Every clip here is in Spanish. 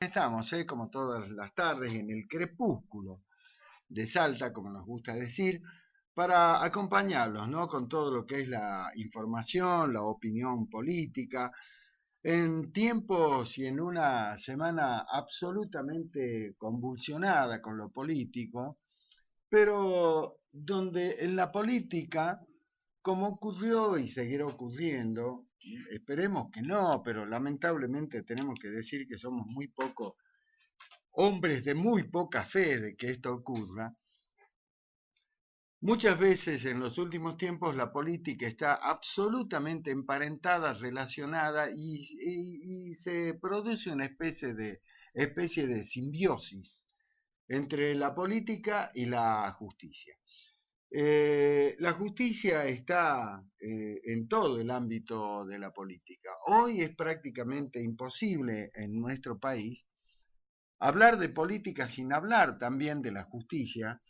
Estamos, como todas las tardes, en el crepúsculo de Salta, como nos gusta decir, para acompañarlos, ¿no? Con todo lo que es la información, la opinión política, en tiempos y en una semana absolutamente convulsionada con lo político, pero donde en la política, como ocurrió y seguirá ocurriendo, esperemos que no, pero lamentablemente tenemos que decir que somos muy pocos hombres de muy poca fe de que esto ocurra, muchas veces en los últimos tiempos la política está absolutamente emparentada, relacionada y se produce una especie de simbiosis entre la política y la justicia. La justicia está en todo el ámbito de la política. Hoy es prácticamente imposible en nuestro país hablar de política sin hablar también de la justicia,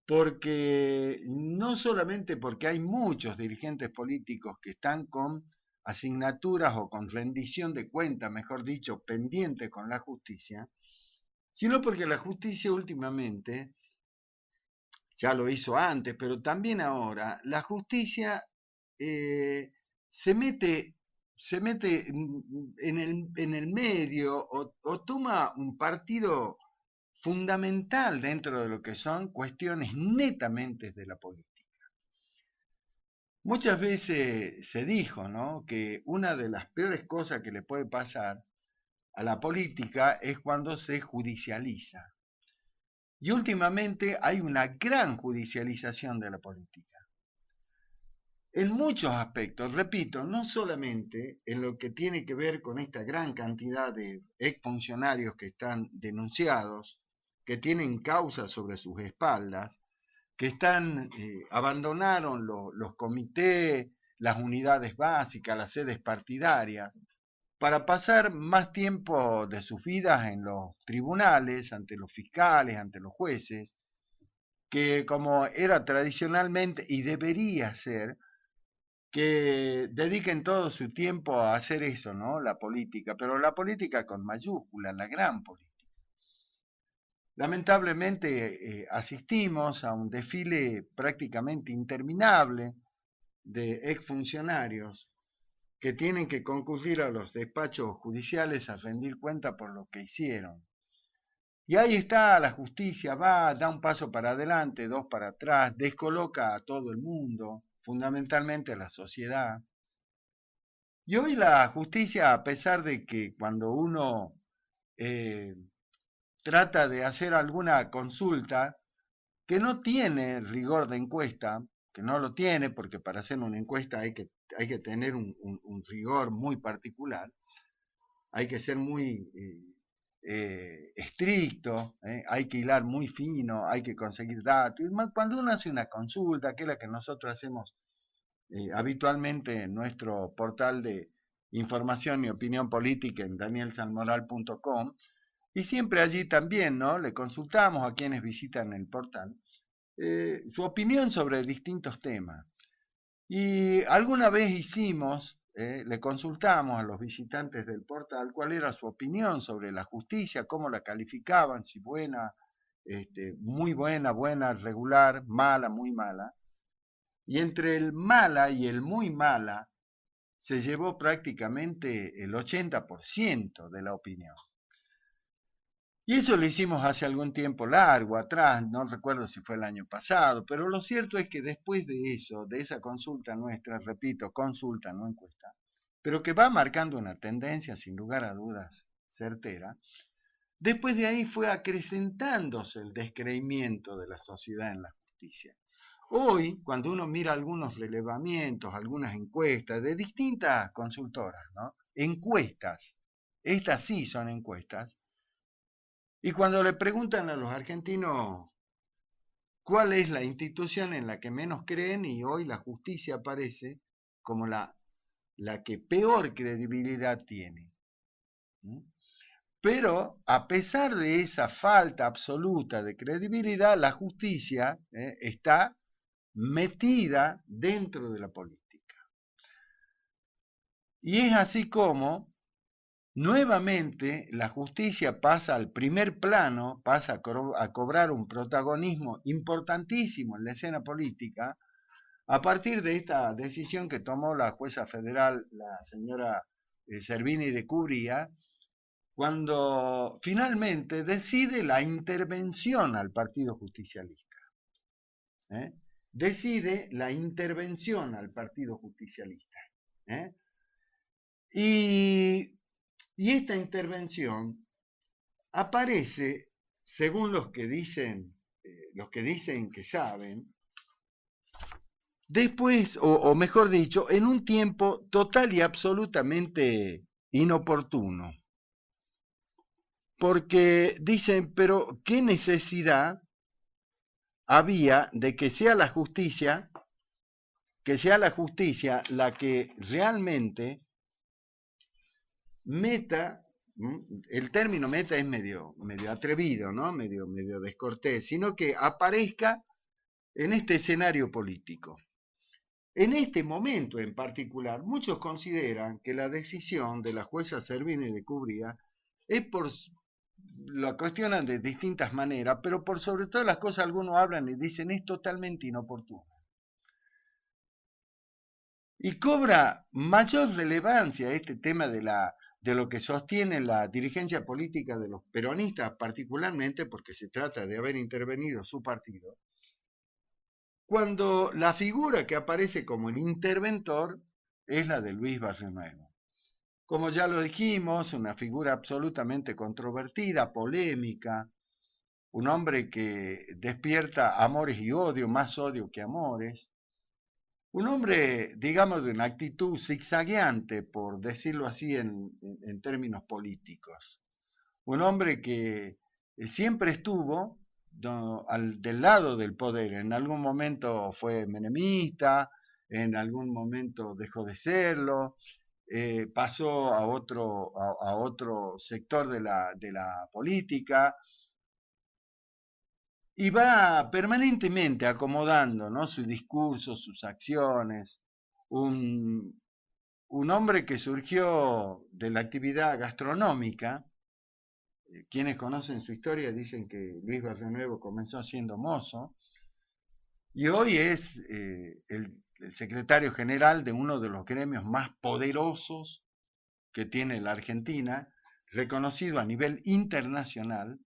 porque no solamente porque hay muchos dirigentes políticos que están con asignaturas o con rendición de cuentas, mejor dicho, pendiente con la justicia, sino porque la justicia últimamente, ya lo hizo antes, pero también ahora, la justicia eh, se mete, se mete en el medio o toma un partido fundamental dentro de lo que son cuestiones netamente de la política. Muchas veces se dijo, ¿no?, que una de las peores cosas que le puede pasar a la política es cuando se judicializa. Y últimamente hay una gran judicialización de la política. En muchos aspectos, repito, no solamente en lo que tiene que ver con esta gran cantidad de exfuncionarios que están denunciados, que tienen causa sobre sus espaldas, que abandonaron los comités, las unidades básicas, las sedes partidarias, para pasar más tiempo de sus vidas en los tribunales, ante los fiscales, ante los jueces, que como era tradicionalmente y debería ser, que dediquen todo su tiempo a hacer eso, ¿no? La política, pero la política con mayúscula, la gran política. Lamentablemente asistimos a un desfile prácticamente interminable de exfuncionarios que tienen que concurrir a los despachos judiciales a rendir cuenta por lo que hicieron. Y ahí está la justicia, va, da un paso para adelante, dos para atrás, descoloca a todo el mundo, fundamentalmente a la sociedad. Y hoy la justicia, a pesar de que cuando uno eh, trata de hacer alguna consulta, que no tiene rigor de encuesta, que no lo tiene, porque para hacer una encuesta hay que tener un rigor muy particular, hay que ser muy estricto, hay que hilar muy fino, hay que conseguir datos. Y cuando uno hace una consulta, que es la que nosotros hacemos habitualmente en nuestro portal de información y opinión política en danielsanmoral.com, y siempre allí también, ¿no?, le consultamos a quienes visitan el portal su opinión sobre distintos temas. Y alguna vez le consultamos a los visitantes del portal cuál era su opinión sobre la justicia, cómo la calificaban, si buena, muy buena, buena, regular, mala, muy mala. Y entre el mala y el muy mala se llevó prácticamente el 80% de la opinión. Y eso lo hicimos hace algún tiempo largo atrás, no recuerdo si fue el año pasado, pero lo cierto es que después de eso, de esa consulta nuestra, repito, consulta, no encuesta, pero que va marcando una tendencia sin lugar a dudas certera, después de ahí fue acrecentándose el descreimiento de la sociedad en la justicia. Hoy, cuando uno mira algunos relevamientos, algunas encuestas de distintas consultoras, ¿no?, encuestas, estas sí son encuestas, y cuando le preguntan a los argentinos cuál es la institución en la que menos creen, y hoy la justicia aparece como la que peor credibilidad tiene. ¿Mm? Pero a pesar de esa falta absoluta de credibilidad, la justicia está metida dentro de la política. Y es así como nuevamente la justicia pasa al primer plano, pasa a cobrar un protagonismo importantísimo en la escena política a partir de esta decisión que tomó la jueza federal, la señora Servini de Cubría, cuando finalmente decide la intervención al Partido Justicialista. ¿Eh? Decide la intervención al Partido Justicialista. ¿Eh? Y esta intervención aparece, según los que dicen que saben, después, o mejor dicho, en un tiempo total y absolutamente inoportuno. Porque dicen, pero ¿qué necesidad había de que sea la justicia la que realmente meta, el término meta es medio atrevido, ¿no? Medio descortés, sino que aparezca en este escenario político? En este momento en particular, muchos consideran que la decisión de la jueza Servini de Cubría es lo cuestionan de distintas maneras, pero por sobre todas las cosas algunos hablan y dicen es totalmente inoportuno. Y cobra mayor relevancia este tema de lo que sostiene la dirigencia política de los peronistas, particularmente porque se trata de haber intervenido su partido, cuando la figura que aparece como el interventor es la de Luis Barrionuevo. Como ya lo dijimos, una figura absolutamente controvertida, polémica, un hombre que despierta amores y odio, más odio que amores, un hombre, digamos, de una actitud zigzagueante, por decirlo así en términos políticos, un hombre que siempre estuvo del lado del poder. En algún momento fue menemista, en algún momento dejó de serlo, pasó a otro sector de la política y va permanentemente acomodando, ¿no?, su discurso, sus acciones. Un, un hombre que surgió de la actividad gastronómica. Quienes conocen su historia dicen que Luis Barrionuevo comenzó siendo mozo y hoy es el secretario general de uno de los gremios más poderosos que tiene la Argentina, reconocido a nivel internacional,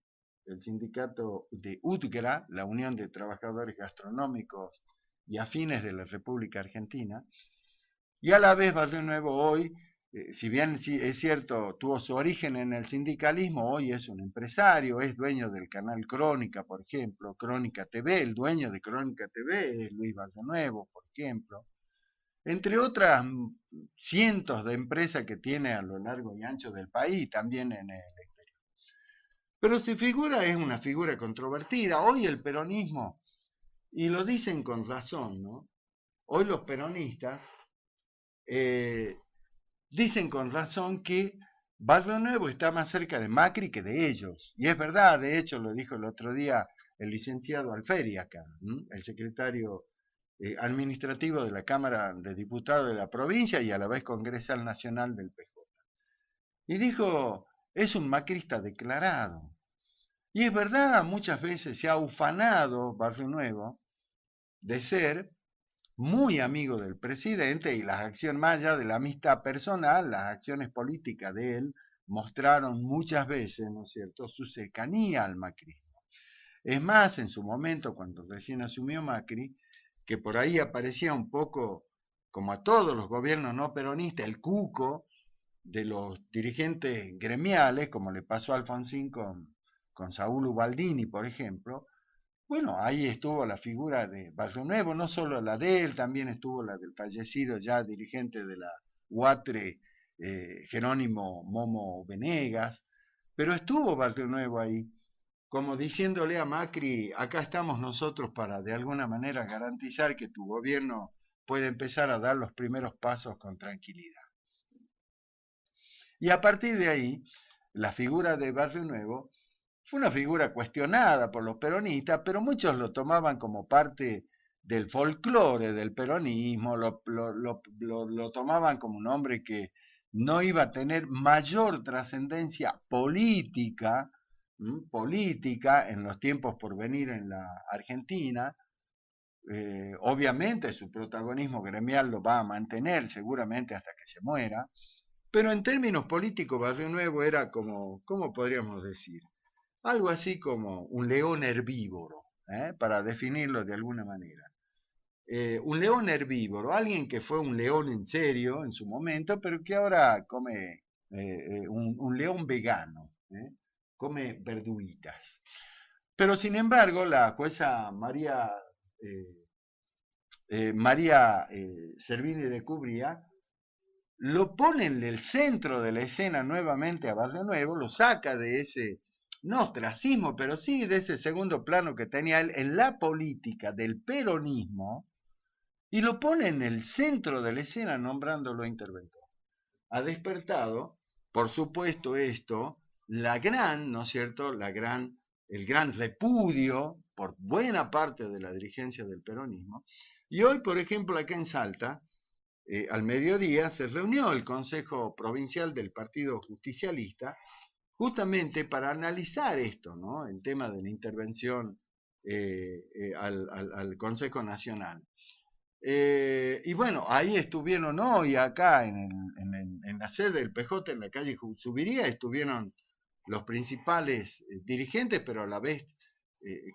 el sindicato de UTGRA, la Unión de Trabajadores Gastronómicos y Afines de la República Argentina, y a la vez Barrionuevo hoy, si bien es cierto, tuvo su origen en el sindicalismo, hoy es un empresario, es dueño del canal Crónica, por ejemplo, Crónica TV, el dueño de Crónica TV es Luis Barrionuevo, por ejemplo, entre otras cientos de empresas que tiene a lo largo y ancho del país, también en el exterior. Pero su figura es una figura controvertida. Hoy el peronismo, y lo dicen con razón, ¿no? Hoy los peronistas dicen con razón que Barrionuevo está más cerca de Macri que de ellos. Y es verdad, de hecho lo dijo el otro día el licenciado Alferi acá, el secretario administrativo de la Cámara de Diputados de la provincia y a la vez congresal nacional del PJ. Y dijo, es un macrista declarado. Y es verdad, muchas veces se ha ufanado Barrionuevo de ser muy amigo del presidente y las acciones, más allá de la amistad personal, las acciones políticas de él mostraron muchas veces, ¿no es cierto?, su cercanía al macrismo. Es más, en su momento, cuando recién asumió Macri, que por ahí aparecía un poco, como a todos los gobiernos no peronistas, el cuco de los dirigentes gremiales, como le pasó a Alfonsín con Saúl Ubaldini, por ejemplo. Bueno, ahí estuvo la figura de Barrionuevo, no solo la de él, también estuvo la del fallecido ya dirigente de la UATRE, Jerónimo Momo Venegas, pero estuvo Barrionuevo ahí, como diciéndole a Macri, acá estamos nosotros para de alguna manera garantizar que tu gobierno puede empezar a dar los primeros pasos con tranquilidad. Y a partir de ahí, la figura de Barrionuevo fue una figura cuestionada por los peronistas, pero muchos lo tomaban como parte del folclore del peronismo, lo tomaban como un hombre que no iba a tener mayor trascendencia política, política en los tiempos por venir en la Argentina. Obviamente su protagonismo gremial lo va a mantener seguramente hasta que se muera, pero en términos políticos Barrio Nuevo era como, ¿cómo podríamos decir? Algo así como un león herbívoro, para definirlo de alguna manera. Un león herbívoro, alguien que fue un león en serio en su momento, pero que ahora come un león vegano, come verduguitas. Pero sin embargo, la jueza María Servini de Cubría lo pone en el centro de la escena nuevamente a Barrio Nuevo, lo saca de ese, no ostracismo, pero sí de ese segundo plano que tenía él en la política del peronismo, y lo pone en el centro de la escena nombrándolo interventor. Ha despertado, por supuesto, esto, la gran, ¿no es cierto?, el gran repudio por buena parte de la dirigencia del peronismo. Y hoy, por ejemplo, acá en Salta, al mediodía se reunió el Consejo Provincial del Partido Justicialista justamente para analizar esto, ¿no? El tema de la intervención al Consejo Nacional. Y bueno, ahí estuvieron hoy, acá en la sede del PJ, en la calle Subiría, estuvieron los principales dirigentes, pero a la vez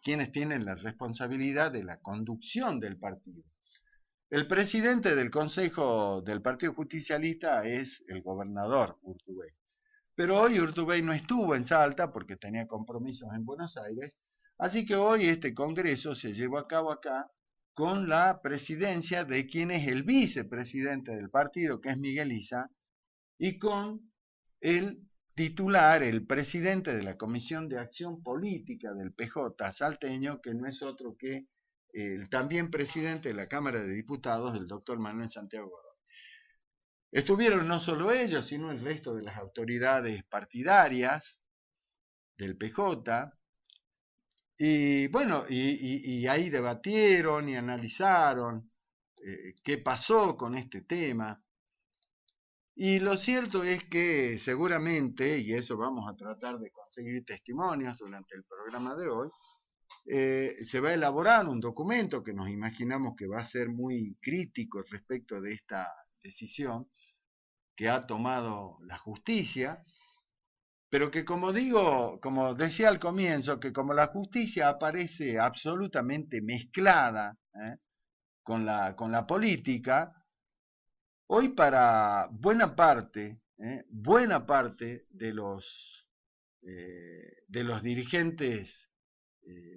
quienes tienen la responsabilidad de la conducción del partido. El presidente del Consejo del Partido Justicialista es el gobernador Urtubey. Pero hoy Urtubey no estuvo en Salta porque tenía compromisos en Buenos Aires, así que hoy este congreso se llevó a cabo acá con la presidencia de quien es el vicepresidente del partido, que es Miguel Isa, y con el titular, el presidente de la Comisión de Acción Política del PJ salteño, que no es otro que el también presidente de la Cámara de Diputados, el doctor Manuel Santiago Godoy. Estuvieron no solo ellos, sino el resto de las autoridades partidarias del PJ, y bueno, y ahí debatieron y analizaron qué pasó con este tema. Y lo cierto es que seguramente, y eso vamos a tratar de conseguir testimonios durante el programa de hoy, se va a elaborar un documento que nos imaginamos que va a ser muy crítico respecto de esta decisión que ha tomado la justicia, pero que como digo, como decía al comienzo, que como la justicia aparece absolutamente mezclada con la política, hoy para buena parte de los dirigentes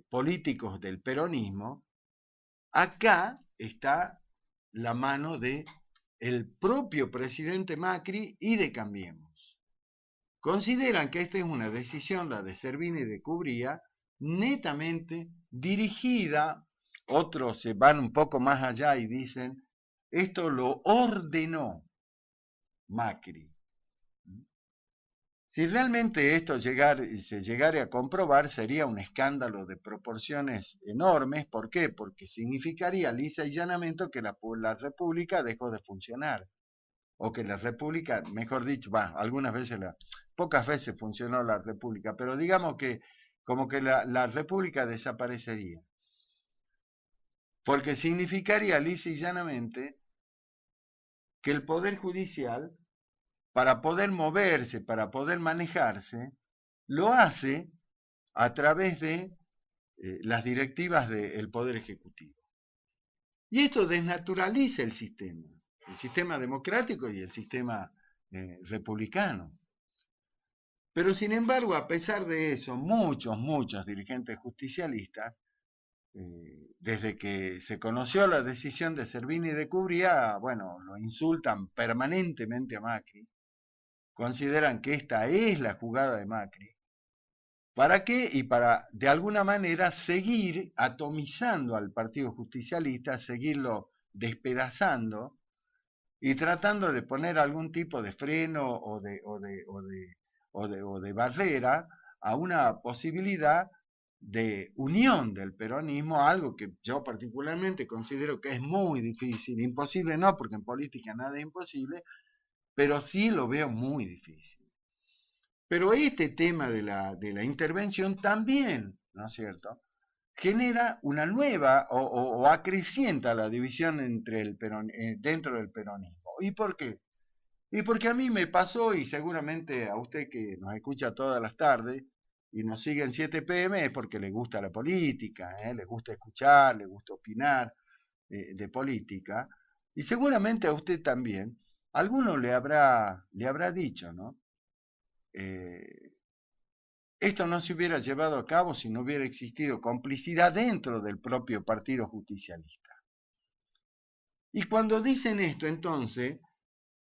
políticos del peronismo, acá está la mano de el propio presidente Macri y de Cambiemos. Consideran que esta es una decisión, la de Servini de Cubría, netamente dirigida, otros se van un poco más allá y dicen, esto lo ordenó Macri. Si realmente esto se llegara a comprobar, sería un escándalo de proporciones enormes. ¿Por qué? Porque significaría lisa y llanamente que la República dejó de funcionar. O que la República, mejor dicho, algunas veces, pocas veces funcionó la República, pero digamos que como que la República desaparecería. Porque significaría lisa y llanamente que el Poder Judicial, para poder moverse, para poder manejarse, lo hace a través de las directivas del Poder Ejecutivo. Y esto desnaturaliza el sistema democrático y el sistema republicano. Pero sin embargo, a pesar de eso, muchos dirigentes justicialistas, desde que se conoció la decisión de Servini de Cubría, bueno, lo insultan permanentemente a Macri, consideran que esta es la jugada de Macri. ¿Para qué? Y para, de alguna manera, seguir atomizando al Partido Justicialista, seguirlo despedazando y tratando de poner algún tipo de freno o de barrera a una posibilidad de unión del peronismo, algo que yo particularmente considero que es muy difícil, imposible no, porque en política nada es imposible, pero sí lo veo muy difícil. Pero este tema de la intervención también, ¿no es cierto?, genera una nueva o acrecienta la división entre dentro del peronismo. ¿Y por qué? Y porque a mí me pasó, y seguramente a usted que nos escucha todas las tardes y nos sigue en 7 PM, es porque le gusta la política, le gusta escuchar, le gusta opinar de política, y seguramente a usted también, alguno le habrá dicho, ¿no? Eh, Esto no se hubiera llevado a cabo si no hubiera existido complicidad dentro del propio partido justicialista. Y cuando dicen esto, entonces,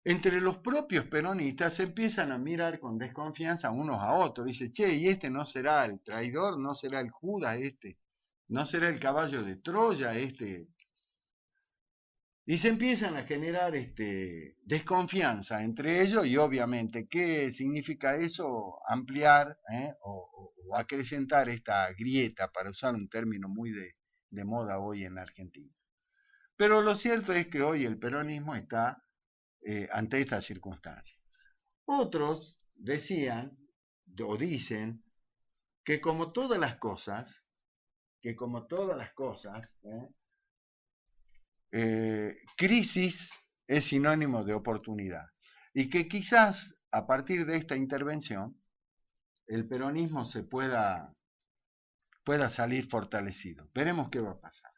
entre los propios peronistas se empiezan a mirar con desconfianza unos a otros. Dice, che, ¿y este no será el traidor? ¿No será el Judas este? ¿No será el caballo de Troya este? Y se empiezan a generar desconfianza entre ellos y obviamente, ¿qué significa eso? Ampliar o acrecentar esta grieta, para usar un término muy de moda hoy en Argentina. Pero lo cierto es que hoy el peronismo está ante esta circunstancia. Otros decían o dicen que como todas las cosas, crisis es sinónimo de oportunidad y que quizás a partir de esta intervención el peronismo pueda salir fortalecido. Veremos qué va a pasar.